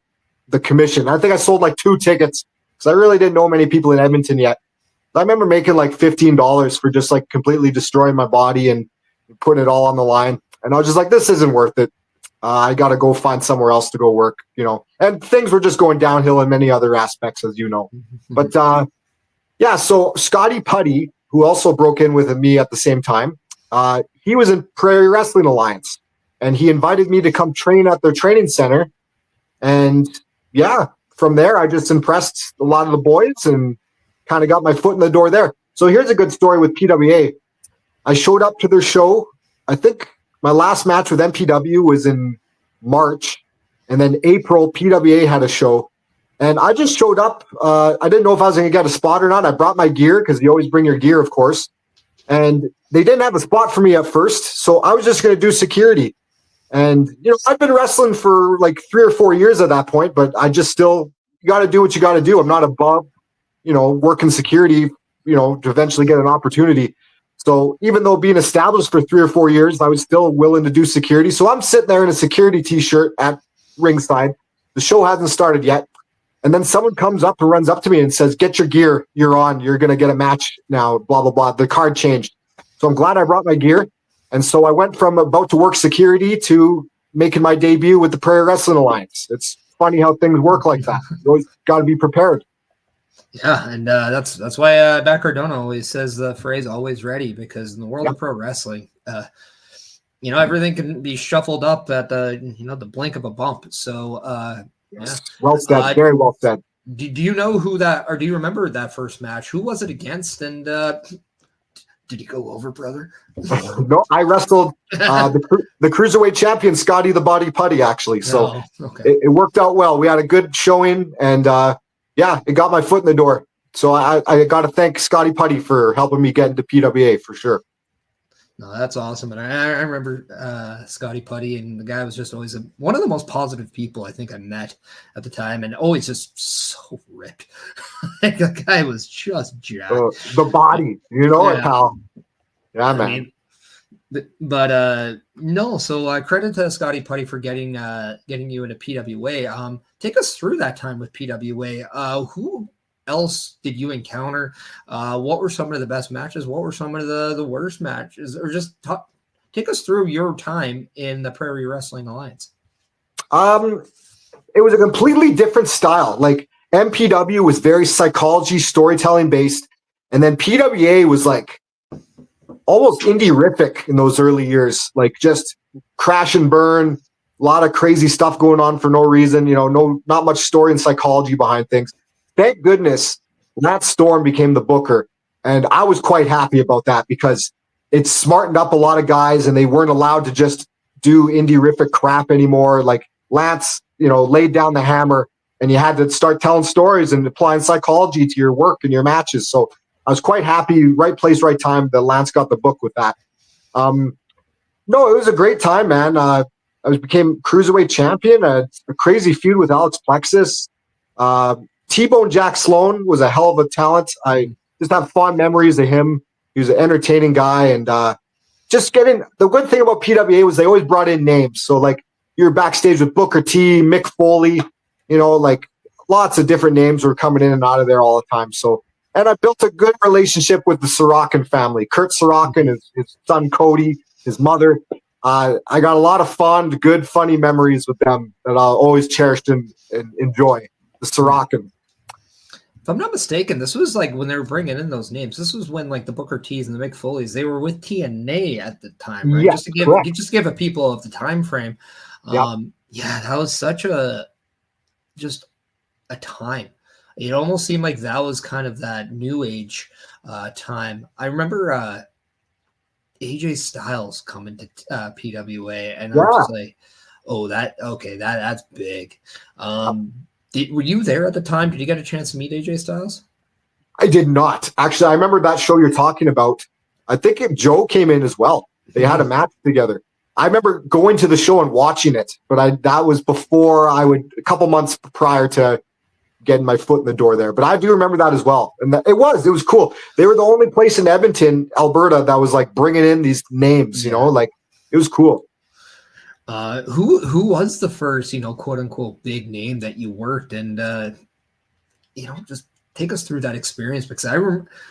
the commission. I think I sold like 2 tickets because I really didn't know many people in Edmonton yet. I remember making like $15 for just like completely destroying my body and putting it all on the line. And I was just like, this isn't worth it. I got to go find somewhere else to go work, and things were just going downhill in many other aspects, as you know. But so Scotty Putty, who also broke in with me at the same time, he was in Prairie Wrestling Alliance, and he invited me to come train at their training center. And from there, I just impressed a lot of the boys and kind of got my foot in the door there. So here's a good story with PWA. I showed up to their show. I think my last match with MPW was in March, and then April, PWA had a show. And I just showed up. I didn't know if I was going to get a spot or not. I brought my gear because you always bring your gear, of course. And they didn't have a spot for me at first, so I was just going to do security. And, I've been wrestling for like 3 or 4 years at that point, but I just still, you got to do what you got to do. I'm not above, working security, to eventually get an opportunity. So even though being established for 3 or 4 years, I was still willing to do security. So I'm sitting there in a security t-shirt at ringside. The show hasn't started yet. And then someone comes up and runs up to me and says, get your gear. You're on. You're going to get a match now, blah, blah, blah. The card changed. So I'm glad I brought my gear. And so I went from about to work security to making my debut with the Prairie Wrestling Alliance. It's funny how things work like that. You always got to be prepared. Yeah, and that's why Matt Cardona always says the phrase "always ready," because in the world of pro wrestling, everything can be shuffled up at the blink of a bump. So, well said, very well said. Do you know who that, or do you remember that first match? Who was it against? And did he go over, brother? No, I wrestled the cruiserweight champion, Scotty the Body Putty, actually. So it worked out well. We had a good showing, and it got my foot in the door. So I got to thank Scotty Putty for helping me get into PWA for sure. No, that's awesome. And I remember Scotty Putty, and the guy was just always one of the most positive people I think I met at the time, and always just so ripped. Like, the guy was just jacked. The body, it, pal. Yeah, man. No, so credit to Scotty Putty for getting you into PWA. Take us through that time with PWA. Who else did you encounter? What were some of the best matches? What were some of the worst matches? Or just take us through your time in the Prairie Wrestling Alliance. It was a completely different style. Like, MPW was very psychology, storytelling based, and then PWA was like almost indie-rific in those early years, like just crash and burn, a lot of crazy stuff going on for no reason, not much story and psychology behind things. Thank goodness Lance Storm became the booker, and I was quite happy about that because it smartened up a lot of guys, and they weren't allowed to just do indie-rific crap anymore. Like, Lance, laid down the hammer, and you had to start telling stories and applying psychology to your work and your matches. So I was quite happy, right place, right time, that Lance got the book with that. No, it was a great time, man. I became cruiserweight champion, a crazy feud with Alex Plexus. T-Bone Jack Sloan was a hell of a talent. I just have fond memories of him. He was an entertaining guy. And the good thing about PWA was they always brought in names. So, like, you were backstage with Booker T, Mick Foley, like lots of different names were coming in and out of there all the time. So, and I built a good relationship with the Sorokin family. Kurt Sorokin, his son Cote, his mother. I got a lot of fond, good, funny memories with them that I'll always cherish and enjoy. The Sorokin. If I'm not mistaken, this was like when they were bringing in those names. This was when like the Booker T's and the Mick Foleys, they were with TNA at the time, right? Yes, just to give a people of the time frame. That was such a time. It almost seemed like that was kind of that new age time. I remember AJ Styles coming to PWA, and I was just like, oh, that's big. Were you there at the time? Did you get a chance to meet AJ Styles? I did not. Actually, I remember that show you're talking about. I think Joe came in as well. They had a match together. I remember going to the show and watching it, but that was before a couple months prior to getting my foot in the door there. But I do remember that as well. And it was cool. They were the only place in Edmonton, Alberta, that was like bringing in these names, like it was cool. Who was the first, quote unquote, big name that you worked? And, just take us through that experience, because I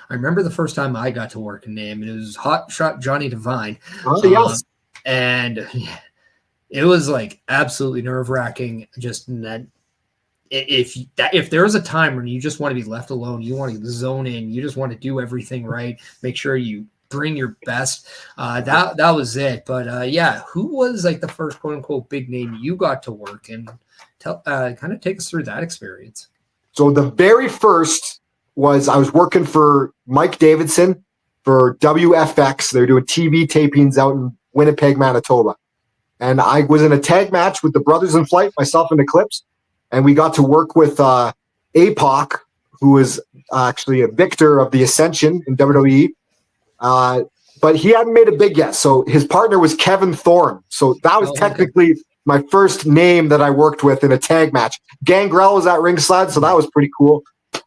remember the first time I got to work a name, and it was Hot Shot Johnny Devine. Oh, yes. And it was like absolutely nerve-wracking. Just in that, if there was a time when you just want to be left alone, you want to zone in, you just want to do everything right, make sure you bring your best. That was it. But who was like the first quote unquote big name you got to work, and kind of take us through that experience? So the very first was I was working for Mike Davidson for WFX. They're doing TV tapings out in Winnipeg, Manitoba. And I was in a tag match with the Brothers in Flight, myself and Eclipse. And we got to work with APOC, who is actually a victor of the Ascension in WWE. But he hadn't made it big yet. So his partner was Kevin Thorne. So that was technically my first name that I worked with in a tag match. Gangrel was at ringside, so that was pretty cool.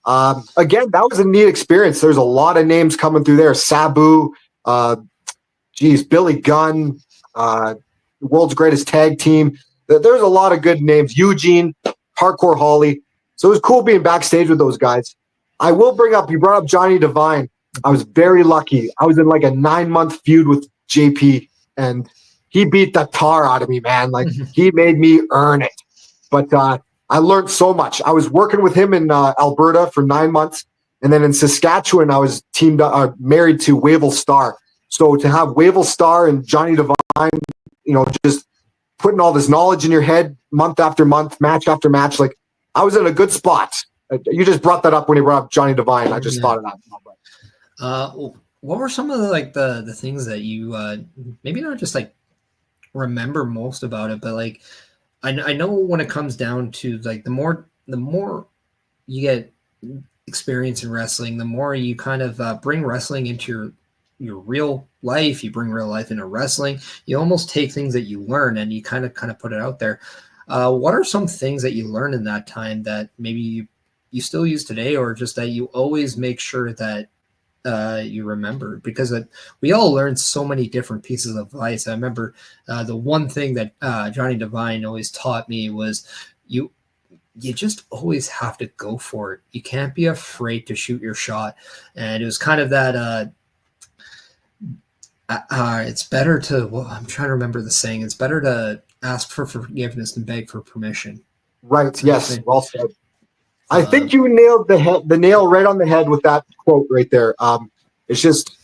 Again, that was a neat experience. There's a lot of names coming through there. Sabu, Billy Gunn, the world's greatest tag team. There's a lot of good names. Eugene, Hardcore Holly. So it was cool being backstage with those guys. I will bring up, you brought up Johnny Devine. I was very lucky. I was in like a 9-month feud with JP, and he beat the tar out of me, man. Like, he made me earn it. But I learned so much. I was working with him in Alberta for 9 months. And then in Saskatchewan, I was married to Wavell Star. So to have Wavell Star and Johnny Devine, just putting all this knowledge in your head month after month, match after match, like, I was in a good spot. You just brought that up when you brought up Johnny Devine. I just thought of that. What were some of the things that you maybe not just like remember most about it, but like I know when it comes down to like the more you get experience in wrestling, the more you kind of bring wrestling into your real life. You bring real life into wrestling. You almost take things that you learn and you kind of put it out there. What are some things that you learned in that time that maybe you still use today, or just that you always make sure that you remember? Because we all learn so many different pieces of advice. I remember the one thing that Johnny Devine always taught me was you just always have to go for it. You can't be afraid to shoot your shot. And it was kind of that it's better to, I'm trying to remember the saying, it's better to ask for forgiveness than beg for permission. Right. Yes. Well said. I think you nailed the nail right on the head with that quote right there. It's just,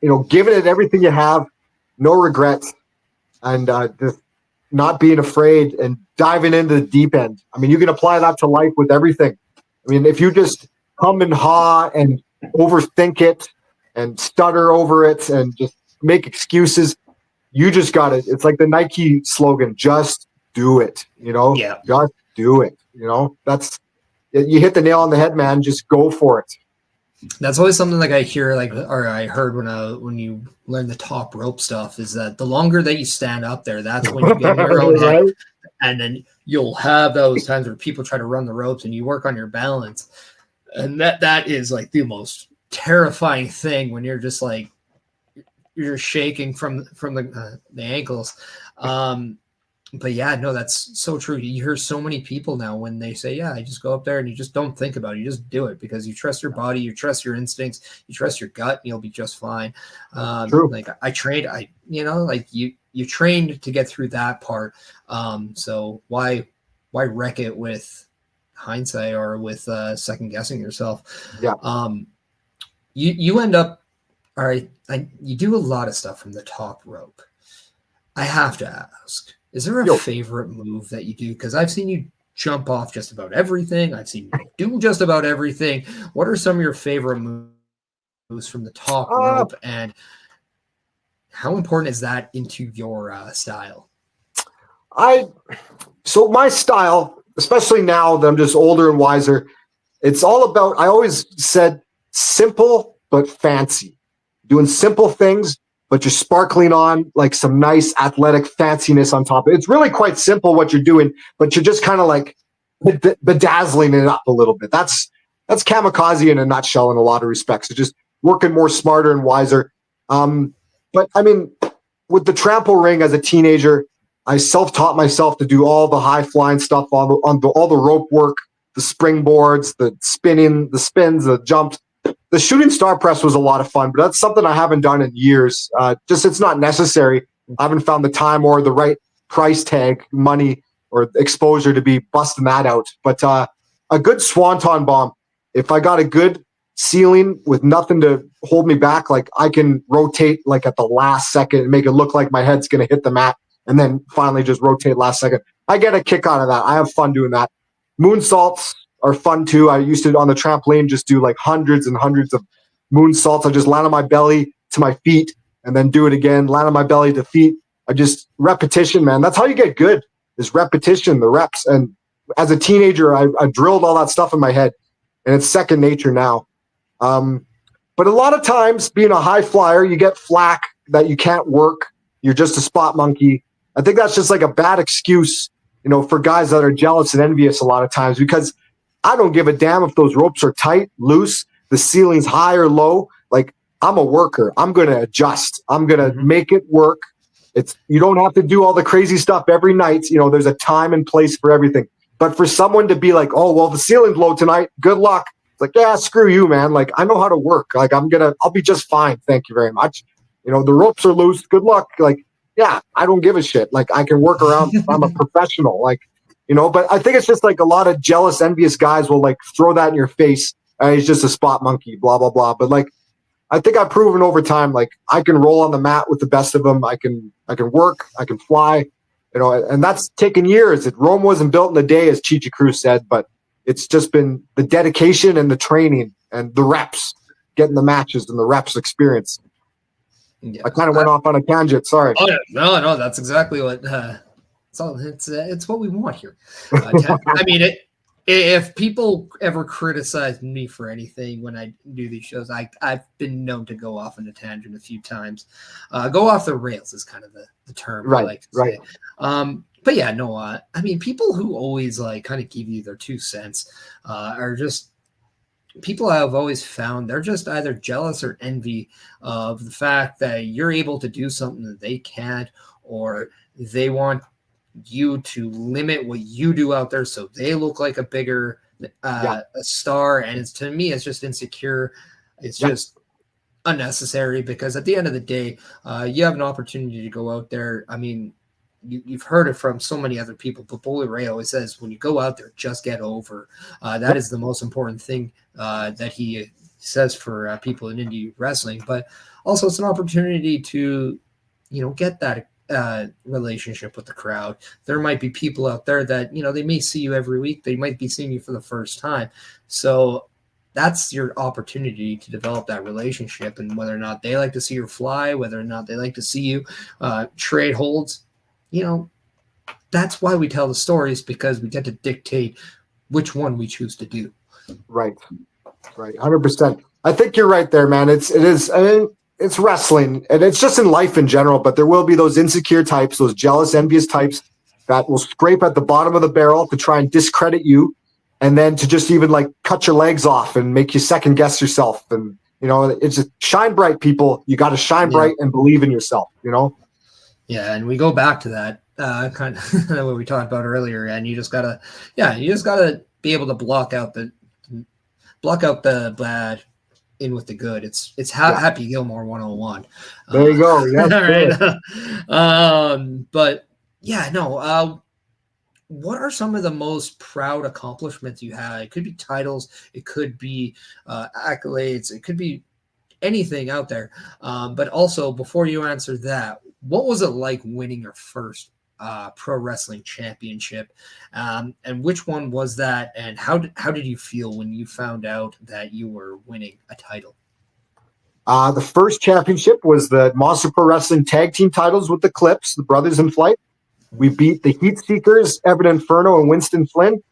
giving it everything you have, no regrets, and just not being afraid and diving into the deep end. I mean, you can apply that to life with everything. I mean, if you just hum and haw and overthink it and stutter over it and just make excuses, you just got it. It's like the Nike slogan, just do it, Yeah. Just do it. You hit the nail on the head, man. Just go for it. That's always something like I hear, or I heard when you learn the top rope stuff, is that the longer that you stand up there, that's when you get your own head. And then you'll have those times where people try to run the ropes and you work on your balance. And that is like the most terrifying thing, when you're just like, you're shaking from the ankles. But yeah, no, that's so true. You hear so many people now when they say, I just go up there and you just don't think about it. You just do it because you trust your body, you trust your instincts, you trust your gut, and you'll be just fine. True. Like I trained, you trained to get through that part. So why wreck it with hindsight or with second guessing yourself? Yeah. You end up, all right. You do a lot of stuff from the top rope. I have to ask, is there a favorite move that you do? Because I've seen you jump off just about everything. I've seen you do just about everything. What are some of your favorite moves from the top rope, and how important is that into your style? So my style, especially now that I'm just older and wiser, it's all about, I always said, simple but fancy. Doing simple things but you're sparkling on like some nice athletic fanciness on top. It's really quite simple what you're doing, but you're just kind of like bedazzling it up a little bit. That's kamikaze in a nutshell in a lot of respects. It's just working more smarter and wiser. But I mean, with the trample ring as a teenager, I self-taught myself to do all the high flying stuff, all the rope work, the springboards, the spinning, the spins, the jumps. The shooting star press was a lot of fun, but that's something I haven't done in years. Just it's not necessary. I haven't found the time or the right price tag, money or exposure to be busting that out. But a good swanton bomb, if I got a good ceiling with nothing to hold me back, like I can rotate like at the last second and make it look like my head's going to hit the mat and then finally just rotate last second. I get a kick out of that. I have fun doing that. Moonsaults are fun too. I used to on the trampoline just do like hundreds and hundreds of moonsaults. I just land on my belly to my feet and then do it again, land on my belly to feet. I just repetition, man. That's how you get good, is repetition, the reps. And as a teenager, I drilled all that stuff in my head and it's second nature now. But a lot of times being a high flyer, you get flack that you can't work. You're just a spot monkey. I think that's just like a bad excuse, for guys that are jealous and envious a lot of times, because I don't give a damn if those ropes are tight, loose, the ceiling's high or low. Like, I'm a worker. I'm going to adjust. I'm going to make it work. You don't have to do all the crazy stuff every night. There's a time and place for everything. But for someone to be like, oh, well, the ceiling's low tonight, good luck. It's like, yeah, screw you, man. Like, I know how to work. Like, I'll be just fine. Thank you very much. The ropes are loose. Good luck. Like, yeah, I don't give a shit. Like, I can work around. I'm a professional. Like, but I think it's just like a lot of jealous, envious guys will like throw that in your face. He's just a spot monkey, blah, blah, blah. But like, I think I've proven over time, like I can roll on the mat with the best of them. I can work, I can fly, and that's taken years. Rome wasn't built in a day, as Chichi Cruz said, but it's just been the dedication and the training and the reps, getting the matches and the reps experience. Yeah, I kind of went off on a tangent. Sorry. Oh, no, that's exactly what. It's what we want here. I mean, if people ever criticize me for anything when I do these shows, I've been known to go off on a tangent a few times. Go off the rails is kind of the term. Right. I like to say. But yeah, no. I mean, people who always like kind of give you their 2 cents are just people I've always found they're just either jealous or envy of the fact that you're able to do something that they can't, or they want you to limit what you do out there so they look like a bigger a star. And to me, it's just insecure. It's just unnecessary, because at the end of the day, you have an opportunity to go out there. I mean, you've heard it from so many other people, but Bully Ray always says, when you go out there, just get over. That is the most important thing that he says for people in indie wrestling. But also it's an opportunity to, get that relationship with the crowd. There might be people out there that, they may see you every week. They might be seeing you for the first time. So that's your opportunity to develop that relationship. And whether or not they like to see you fly, whether or not they like to see you trade holds, that's why we tell the stories, because we get to dictate which one we choose to do. Right. 100%. I think you're right there, man. It is. I mean, it's wrestling, and it's just in life in general, but there will be those insecure types, those jealous, envious types that will scrape at the bottom of the barrel to try and discredit you, and then to just even like cut your legs off and make you second guess yourself. And, it's just shine bright, people. You got to shine bright and believe in yourself, Yeah. And we go back to that kind of what we talked about earlier. And you just gotta be able to block out the bad in with the good. It's Happy Gilmore 101. There you go. Yes, right. But yeah, no. What are some of the most proud accomplishments you had? It could be titles, it could be accolades, it could be anything out there. But also, before you answer that, what was it like winning your first pro wrestling championship? And which one was that? And how did you feel when you found out that you were winning a title? The first championship was the Monster Pro Wrestling tag team titles with the Clips, the Brothers in Flight. We beat the Heat Seekers, Evan Inferno and Winston Flynn.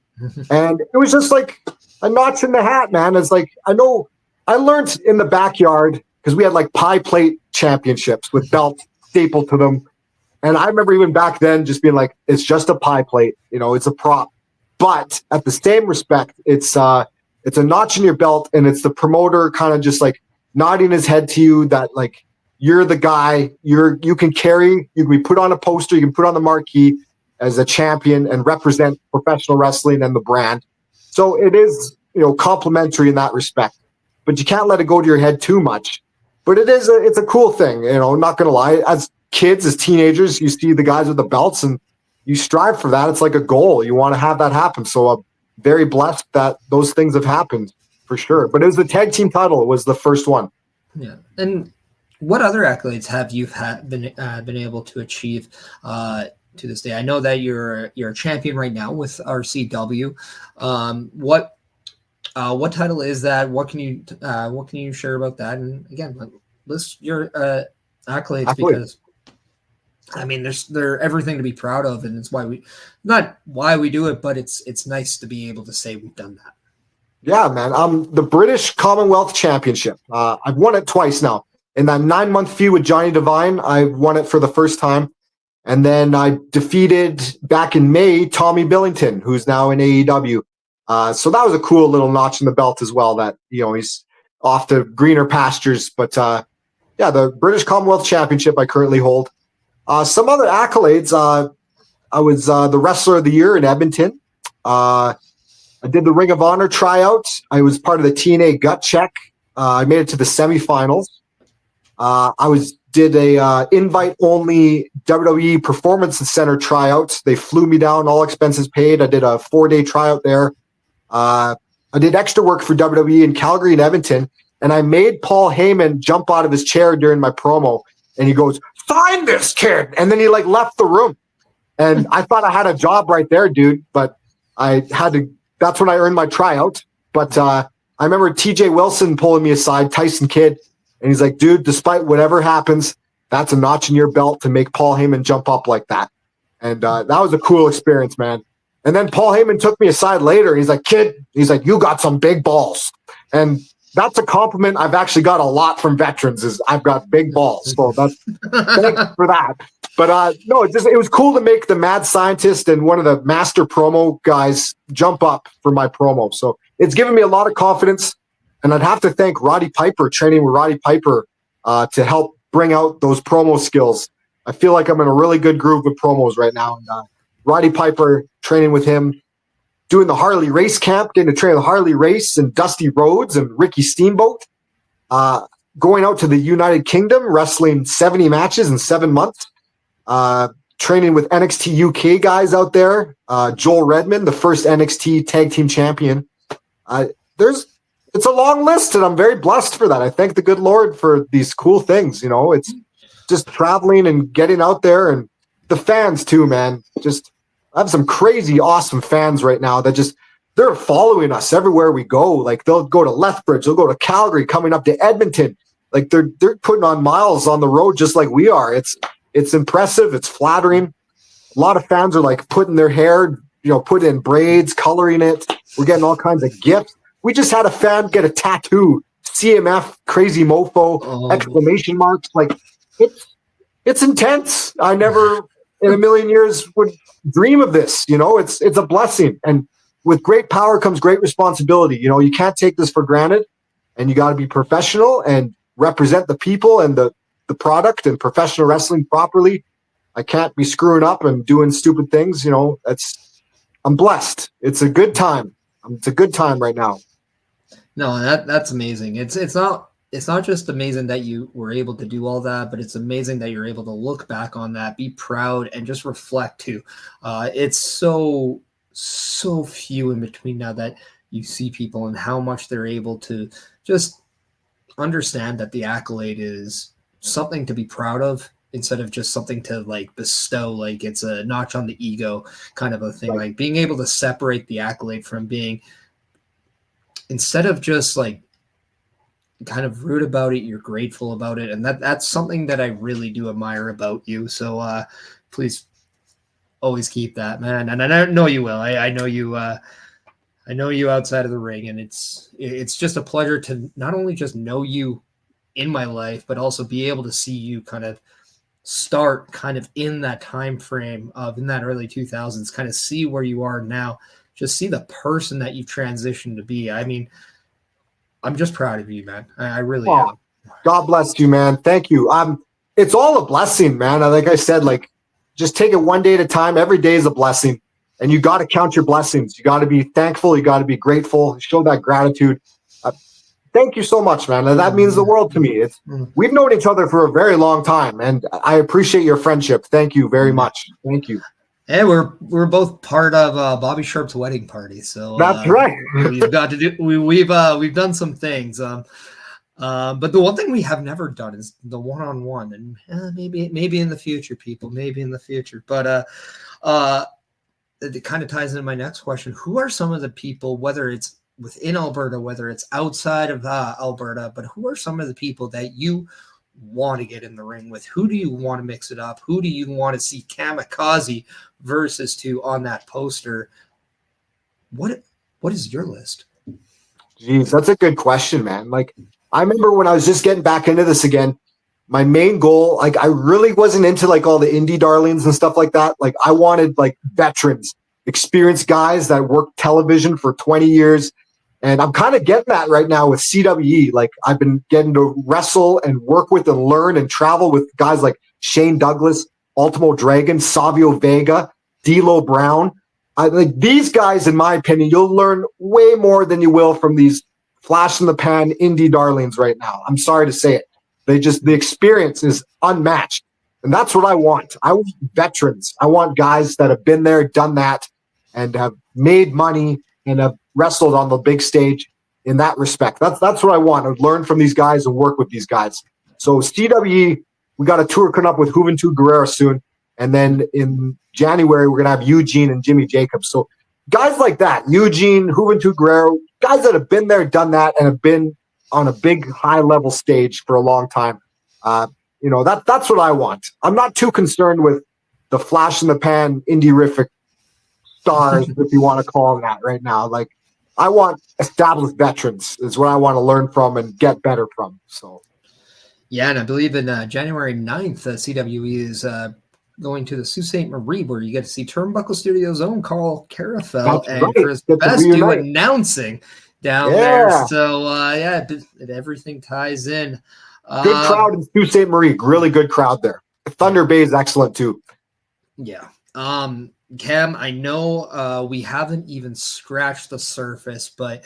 And it was just like a notch in the hat, man. It's like, I know I learned in the backyard, because we had like pie plate championships with belts stapled to them. And I remember even back then just being like, it's just a pie plate, it's a prop. But at the same respect, it's a notch in your belt, and it's the promoter kind of just like nodding his head to you that like you're the guy. You can be put on a poster, you can put on the marquee as a champion and represent professional wrestling and the brand. So it is complimentary in that respect, but you can't let it go to your head too much. But it's a cool thing, not gonna lie. As kids, as teenagers, you see the guys with the belts and you strive for that. It's like a goal. You want to have that happen. So I'm very blessed that those things have happened for sure. But it was the tag team title. It was the first one. Yeah. And what other accolades have you been able to achieve to this day? I know that you're a champion right now with RCW. What title is that? What can you share about that? And again, list your accolades because I mean, they're everything to be proud of, and it's not why we do it, but it's nice to be able to say we've done that. Yeah, man. The British Commonwealth Championship. I've won it twice now. In that 9-month feud with Johnny Devine, I won it for the first time, and then I defeated back in May Tommy Billington, who's now in AEW. So that was a cool little notch in the belt as well. That he's off to greener pastures. But yeah, the British Commonwealth Championship I currently hold. Some other accolades. I was the Wrestler of the Year in Edmonton. I did the Ring of Honor tryout. I was part of the TNA Gut Check. I made it to the semifinals. I did a invite-only WWE Performance Center tryout. They flew me down, all expenses paid. I did a 4-day tryout there. I did extra work for WWE in Calgary and Edmonton, and I made Paul Heyman jump out of his chair during my promo, and he goes, "Sign this, kid!" And then he left the room. And I thought I had a job right there, dude, but I had to. That's when I earned my tryout. But I remember TJ Wilson pulling me aside, Tyson Kidd, and he's like, "Dude, despite whatever happens, that's a notch in your belt to make Paul Heyman jump up like that." And that was a cool experience, man. And then Paul Heyman took me aside later. And he's like, "Kid," he's like, "you got some big balls." And that's a compliment I've actually got a lot from veterans is I've got big balls. So that's thanks for that. But no, it was cool to make the mad scientist and one of the master promo guys jump up for my promo. So it's given me a lot of confidence. And I'd have to thank Roddy Piper, training with Roddy Piper to help bring out those promo skills. I feel like I'm in a really good groove with promos right now. And Roddy Piper, training with him, doing the Harley race camp, getting to train the Harley race and Dusty Rhodes and Ricky Steamboat, going out to the United Kingdom, wrestling 70 matches in 7 months, training with NXT UK guys out there, Joel Redmond, the first NXT tag team champion. It's a long list, and I'm very blessed for that. I thank the good Lord for these cool things. It's just traveling and getting out there, and the fans too, man. I have some crazy, awesome fans right now that they're following us everywhere we go. Like they'll go to Lethbridge, they'll go to Calgary, coming up to Edmonton. Like they're putting on miles on the road just like we are. It's impressive. It's flattering. A lot of fans are like putting their hair, put in braids, coloring it. We're getting all kinds of gifts. We just had a fan get a tattoo, CMF, crazy mofo, exclamation marks. Like it's intense. I never in a million years would dream of this. It's a blessing. And with great power comes great responsibility. You can't take this for granted, and you got to be professional and represent the people and the product and professional wrestling properly. I can't be screwing up and doing stupid things. I'm blessed. It's a good time. It's a good time right now. No, that's amazing. It's not just amazing that you were able to do all that, but it's amazing that you're able to look back on that, be proud, and just reflect too. It's so few in between now that you see people and how much they're able to just understand that the accolade is something to be proud of instead of just something to bestow, like it's a notch on the ego kind of a thing. Like being able to separate the accolade from being, instead of just kind of rude about it, you're grateful about it. And that's something that I really do admire about you. So please always keep that, man. And I know you will. I know you I know you outside of the ring, and it's just a pleasure to not only just know you in my life, but also be able to see you kind of start kind of in that time frame of in that early 2000s, kind of see where you are now, just see the person that you've transitioned to be. I mean, I'm just proud of you, man. I really am. God bless you, man. Thank you. It's all a blessing, man. Like I said, like just take it one day at a time. Every day is a blessing, and you got to count your blessings. You got to be thankful. You got to be grateful. Show that gratitude. Thank you so much, man. That means the world to me. We've known each other for a very long time, and I appreciate your friendship. Thank you very much. Thank you. And we're both part of Bobby Sharp's wedding party, so that's right. We've got to do. We've done some things. But the one thing we have never done is the one-on-one, and maybe in the future, people, maybe in the future. But it kind of ties into my next question. Who are some of the people, whether it's within Alberta, whether it's outside of Alberta, but who are some of the people that you want to get in the ring with? Who do you want to mix it up? Who do you want to see kamikaze versus to on that poster? What is your list? Jeez, that's a good question, man. Like, I remember when I was just getting back into this again, my main goal, like I really wasn't into like all the indie darlings and stuff like that. Like I wanted like veterans, experienced guys that worked television for 20 years. And I'm kind of getting that right now with CWE. Like I've been getting to wrestle and work with and learn and travel with guys like Shane Douglas, Ultimo Dragon, Savio Vega, D'Lo Brown. I like these guys, in my opinion, you'll learn way more than you will from these flash in the pan indie darlings right now. I'm sorry to say it. The experience is unmatched. And that's what I want. I want veterans. I want guys that have been there, done that, and have made money and have wrestled on the big stage in that respect. That's what I want. I learn from these guys and work with these guys. So CWE, we got a tour coming up with Juventud Guerrero soon. And then in January, we're going to have Eugene and Jimmy Jacobs. So guys like that, Eugene, Juventud Guerrero, guys that have been there, done that, and have been on a big high-level stage for a long time. That's what I want. I'm not too concerned with the flash in the pan, indie-rific stars, if you want to call them that right now. Like, I want established veterans is what I want to learn from and get better from. So, yeah, and I believe in January 9th, CWE is going to the Sault Ste. Marie, where you get to see Turnbuckle Studios' own Carl Carafel and Chris Bestu announcing down there. So, everything ties in. Good crowd in Sault Ste. Marie. Really good crowd there. Thunder Bay is excellent, too. Yeah. Cam, I know we haven't even scratched the surface, but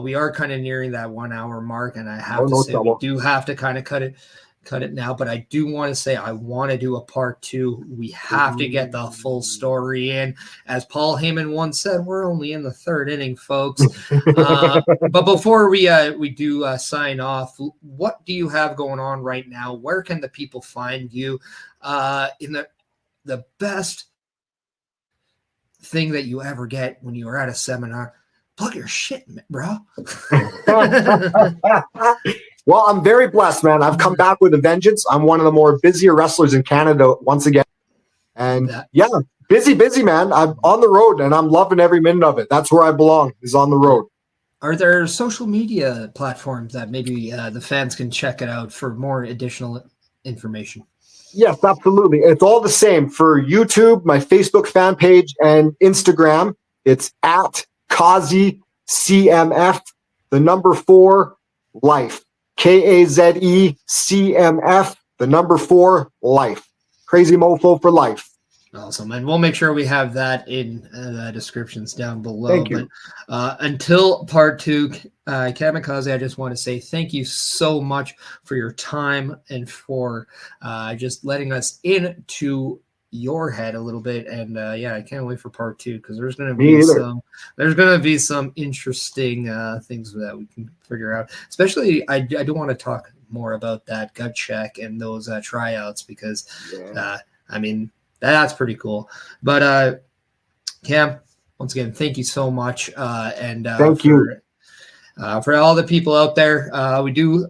we are kind of nearing that 1 hour mark, and I have to say we do have to kind of cut it now. But I do want to say I want to do a part 2. We have to get the full story in. As Paul Heyman once said, we're only in the 3rd inning, folks. But before we do sign off, what do you have going on right now? Where can the people find you in the best thing that you ever get when you are at a seminar? Plug your shit, bro. Well, I'm very blessed, man. I've come back with a vengeance. I'm one of the more busier wrestlers in Canada once again. And busy, man. I'm on the road and I'm loving every minute of it. That's where I belong, is on the road. Are there social media platforms that maybe the fans can check it out for more additional information? Yes, absolutely. It's all the same for YouTube, my Facebook fan page, and Instagram. It's at kaze CMF, the number 4 life. KAZE CMF, the number 4 life. Crazy Mofo for life. Awesome. And we'll make sure we have that in the descriptions down below. Thank you. But until part 2, Kamikaze, I just want to say thank you so much for your time and for just letting us into your head a little bit. And I can't wait for part 2 because there's going to be some interesting things that we can figure out. Especially, I do want to talk more about that gut check and those tryouts because, that's pretty cool. But Cam, once again, thank you so much. Thank you. For all the people out there, we do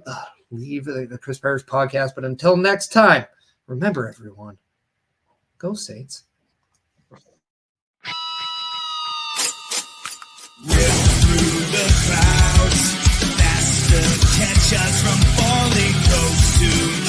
leave the Chris Perish podcast. But until next time, remember, everyone, go Saints. Rip through the clouds, faster catch us from falling. to